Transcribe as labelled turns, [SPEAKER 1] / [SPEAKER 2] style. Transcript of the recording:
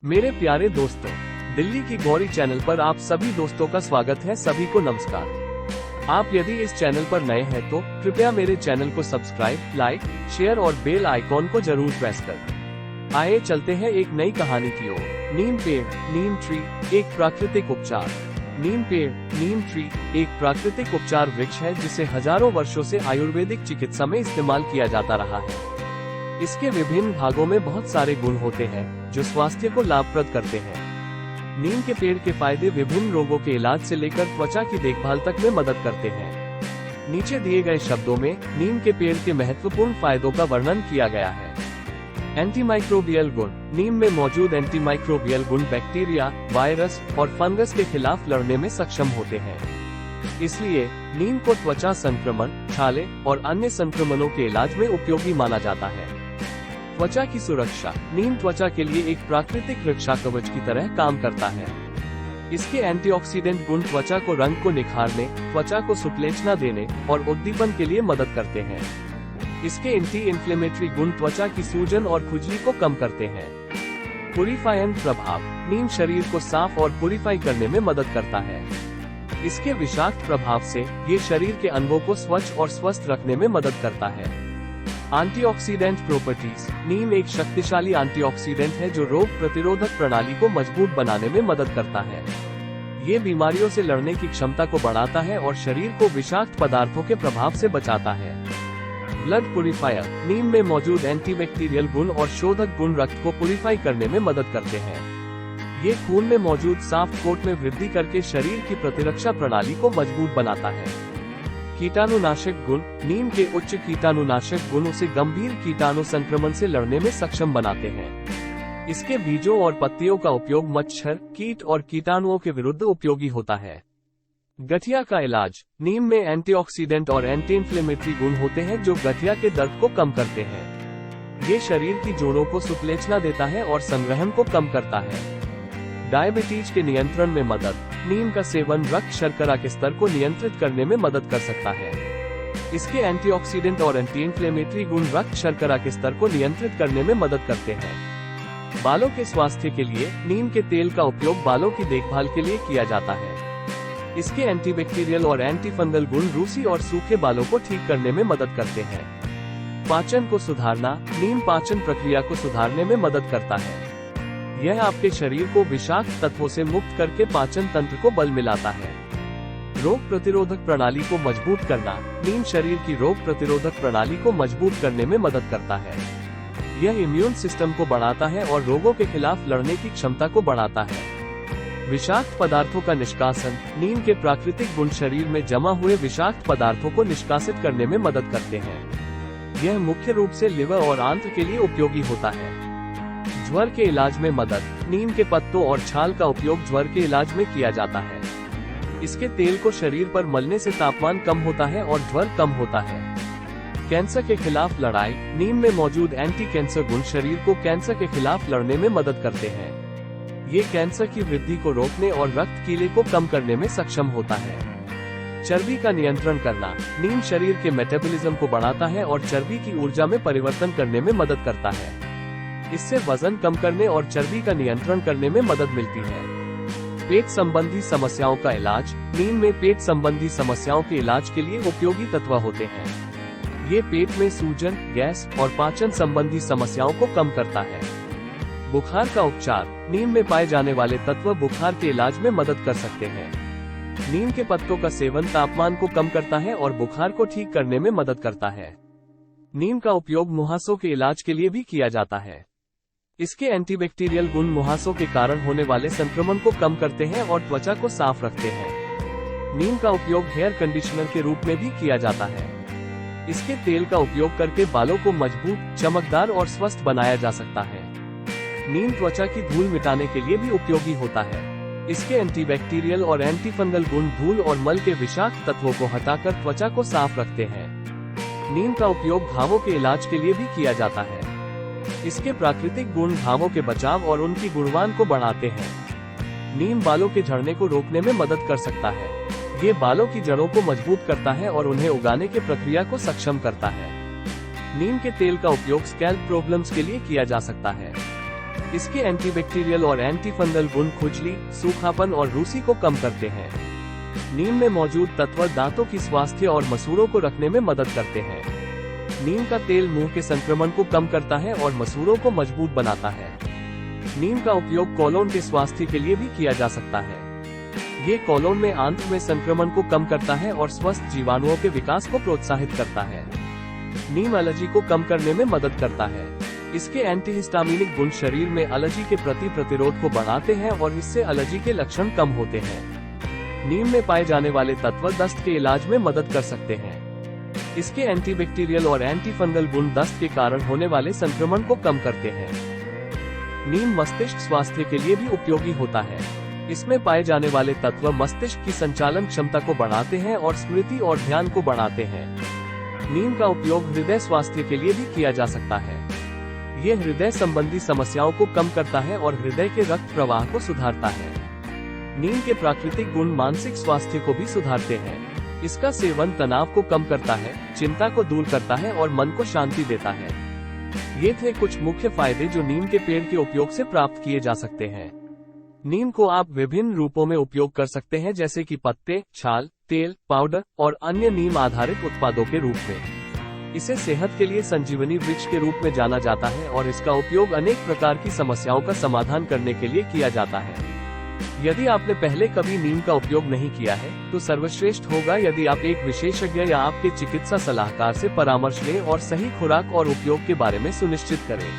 [SPEAKER 1] मेरे प्यारे दोस्तों, दिल्ली की गौरी चैनल पर आप सभी दोस्तों का स्वागत है। सभी को नमस्कार। आप यदि इस चैनल पर नए हैं तो कृपया मेरे चैनल को सब्सक्राइब, लाइक, शेयर और बेल आइकॉन को जरूर प्रेस कर। आइए चलते हैं एक नई कहानी की ओर। नीम पेड़, नीम ट्री, एक प्राकृतिक उपचार। नीम पेड़, नीम ट्री एक प्राकृतिक उपचार वृक्ष है जिसे हजारों वर्षों से आयुर्वेदिक चिकित्सा में इस्तेमाल किया जाता रहा है। इसके विभिन्न भागों में बहुत सारे गुण होते हैं जो स्वास्थ्य को लाभप्रद करते हैं। नीम के पेड़ के फायदे विभिन्न रोगों के इलाज से लेकर त्वचा की देखभाल तक में मदद करते हैं। नीचे दिए गए शब्दों में नीम के पेड़ के महत्वपूर्ण फायदों का वर्णन किया गया है। एंटीमाइक्रोबियल गुण। नीम में मौजूद एंटीमाइक्रोबियल गुण बैक्टीरिया, वायरस और फंगस के खिलाफ लड़ने में सक्षम होते हैं। इसलिए नीम को त्वचा संक्रमण, छाले और अन्य संक्रमणों के इलाज में उपयोगी माना जाता है। त्वचा की सुरक्षा। नीम त्वचा के लिए एक प्राकृतिक रक्षा कवच की तरह काम करता है। इसके एंटीऑक्सीडेंट गुण त्वचा को रंग को निखारने, त्वचा को सुक्लेचना देने और उद्दीपन के लिए मदद करते हैं। इसके एंटी इन्फ्लेमेटरी गुण त्वचा की सूजन और खुजली को कम करते हैं। प्यूरिफाइंग प्रभाव। नीम शरीर को साफ और प्यूरिफाई करने में मदद करता है। इसके विषाक्त प्रभाव से ये शरीर के अंगों को स्वच्छ और स्वस्थ रखने में मदद करता है। Antioxidant properties. नीम एक शक्तिशाली एंटीऑक्सीडेंट है जो रोग प्रतिरोधक प्रणाली को मजबूत बनाने में मदद करता है। ये बीमारियों से लड़ने की क्षमता को बढ़ाता है और शरीर को विषाक्त पदार्थों के प्रभाव से बचाता है। Blood purifier. नीम में मौजूद एंटीबैक्टीरियल गुण और शोधक गुण रक्त को प्यूरिफाई करने में मदद करते हैं। ये खून में मौजूद साफ कोट में वृद्धि करके शरीर की प्रतिरक्षा प्रणाली को मजबूत बनाता है। कीटाणुनाशक गुण। नीम के उच्च कीटाणुनाशक गुण उसे गंभीर कीटाणु संक्रमण से लड़ने में सक्षम बनाते हैं। इसके बीजों और पत्तियों का उपयोग मच्छर, कीट और कीटाणुओं के विरुद्ध उपयोगी होता है। गठिया का इलाज। नीम में एंटीऑक्सीडेंट और एंटी इन्फ्लेमेटरी गुण होते हैं जो गठिया के दर्द को कम करते हैं। ये शरीर की जोड़ों को सुक्लेचना देता है और संग्रहण को कम करता है। डायबिटीज के नियंत्रण में मदद। नीम का सेवन रक्त शर्करा के स्तर को नियंत्रित करने में मदद कर सकता है। इसके एंटीऑक्सीडेंट और एंटी इन्फ्लेमेटरी गुण रक्त शर्करा के स्तर को नियंत्रित करने में मदद करते हैं। बालों के स्वास्थ्य के लिए नीम के तेल का उपयोग बालों की देखभाल के लिए किया जाता है। इसके एंटीबैक्टीरियल और एंटी फंगल गुण रूसी और सूखे बालों को ठीक करने में मदद करते हैं। पाचन को सुधारना। नीम पाचन प्रक्रिया को सुधारने में मदद करता है। यह आपके शरीर को विषाक्त तत्वों से मुक्त करके पाचन तंत्र को बल मिलाता है। रोग प्रतिरोधक प्रणाली को मजबूत करना। नीम शरीर की रोग प्रतिरोधक प्रणाली को मजबूत करने में मदद करता है। यह इम्यून सिस्टम को बढ़ाता है और रोगों के खिलाफ लड़ने की क्षमता को बढ़ाता है। विषाक्त पदार्थों का निष्कासन। नीम के प्राकृतिक गुण शरीर में जमा हुए विषाक्त पदार्थों को निष्कासित करने में मदद करते हैं। यह मुख्य रूप से लिवर और आंत्र के लिए उपयोगी होता है। ज्वर के इलाज में मदद। नीम के पत्तों और छाल का उपयोग ज्वर के इलाज में किया जाता है। इसके तेल को शरीर पर मलने से तापमान कम होता है और ज्वर कम होता है। कैंसर के खिलाफ लड़ाई। नीम में मौजूद एंटी कैंसर गुण शरीर को कैंसर के खिलाफ लड़ने में मदद करते हैं। ये कैंसर की वृद्धि को रोकने और रक्त कीले को कम करने में सक्षम होता है। चर्बी का नियंत्रण करना। नीम शरीर के मेटाबॉलिज्म को बढ़ाता है और चर्बी की ऊर्जा में परिवर्तन करने में मदद करता है। इससे वजन कम करने और चर्बी का नियंत्रण करने में मदद मिलती है। पेट संबंधी समस्याओं का इलाज। नीम में पेट संबंधी समस्याओं के इलाज के लिए उपयोगी तत्व होते हैं। ये पेट में सूजन, गैस और पाचन संबंधी समस्याओं को कम करता है। बुखार का उपचार। नीम में पाए जाने वाले तत्व बुखार के इलाज में मदद कर सकते हैं। नीम के पत्तों का सेवन तापमान को कम करता है और बुखार को ठीक करने में मदद करता है। नीम का उपयोग मुहासों के इलाज के लिए भी किया जाता है। इसके एंटीबैक्टीरियल गुण मुहासों के कारण होने वाले संक्रमण को कम करते हैं और त्वचा को साफ रखते हैं। नीम का उपयोग हेयर कंडीशनर के रूप में भी किया जाता है। इसके तेल का उपयोग करके बालों को मजबूत, चमकदार और स्वस्थ बनाया जा सकता है। नीम त्वचा की धूल मिटाने के लिए भी उपयोगी होता है। इसके एंटीबैक्टीरियल और एंटी फंगल गुण धूल और मल के विषाक्त तत्वों को हटाकर त्वचा को साफ रखते हैं। नीम का उपयोग घावों के इलाज के लिए भी किया जाता है। इसके प्राकृतिक गुण घावों के बचाव और उनकी गुणवान को बढ़ाते हैं। नीम बालों के झड़ने को रोकने में मदद कर सकता है। ये बालों की जड़ों को मजबूत करता है और उन्हें उगाने की प्रक्रिया को सक्षम करता है। नीम के तेल का उपयोग स्कैल्प प्रॉब्लम्स के लिए किया जा सकता है। इसके एंटीबैक्टीरियल और एंटी फंगल गुण खुजली, सूखापन और रूसी को कम करते हैं। नीम में मौजूद तत्व दांतों की स्वास्थ्य और मसूड़ों को रखने में मदद करते हैं। नीम का तेल मुंह के संक्रमण को कम करता है और मसूड़ों को मजबूत बनाता है। नीम का उपयोग कोलोन के स्वास्थ्य के लिए भी किया जा सकता है। ये कोलोन में आंत में संक्रमण को कम करता है और स्वस्थ जीवाणुओं के विकास को प्रोत्साहित करता है। नीम एलर्जी को कम करने में मदद करता है। इसके एंटीहिस्टामिनिक गुण शरीर में एलर्जी के प्रति प्रतिरोध को बढ़ाते हैं और इससे एलर्जी के लक्षण कम होते हैं। नीम में पाए जाने वाले तत्व दस्त के इलाज में मदद कर सकते हैं। इसके एंटीबैक्टीरियल और एंटी फंगल गुण दस्त के कारण होने वाले संक्रमण को कम करते हैं। नीम मस्तिष्क स्वास्थ्य के लिए भी उपयोगी होता है। इसमें पाए जाने वाले तत्व मस्तिष्क की संचालन क्षमता को बढ़ाते हैं और स्मृति और ध्यान को बढ़ाते हैं। नीम का उपयोग हृदय स्वास्थ्य के लिए भी किया जा सकता है। ये हृदय संबंधी समस्याओं को कम करता है और हृदय के रक्त प्रवाह को सुधारता है। नीम के प्राकृतिक गुण मानसिक स्वास्थ्य को भी सुधारते हैं। इसका सेवन तनाव को कम करता है, चिंता को दूर करता है और मन को शांति देता है। ये थे कुछ मुख्य फायदे जो नीम के पेड़ के उपयोग से प्राप्त किए जा सकते हैं। नीम को आप विभिन्न रूपों में उपयोग कर सकते हैं, जैसे कि पत्ते, छाल, तेल, पाउडर और अन्य नीम आधारित उत्पादों के रूप में। इसे सेहत के लिए संजीवनी वृक्ष के रूप में जाना जाता है और इसका उपयोग अनेक प्रकार की समस्याओं का समाधान करने के लिए किया जाता है। यदि आपने पहले कभी नीम का उपयोग नहीं किया है तो सर्वश्रेष्ठ होगा यदि आप एक विशेषज्ञ या आपके चिकित्सा सलाहकार से परामर्श लें और सही खुराक और उपयोग के बारे में सुनिश्चित करें।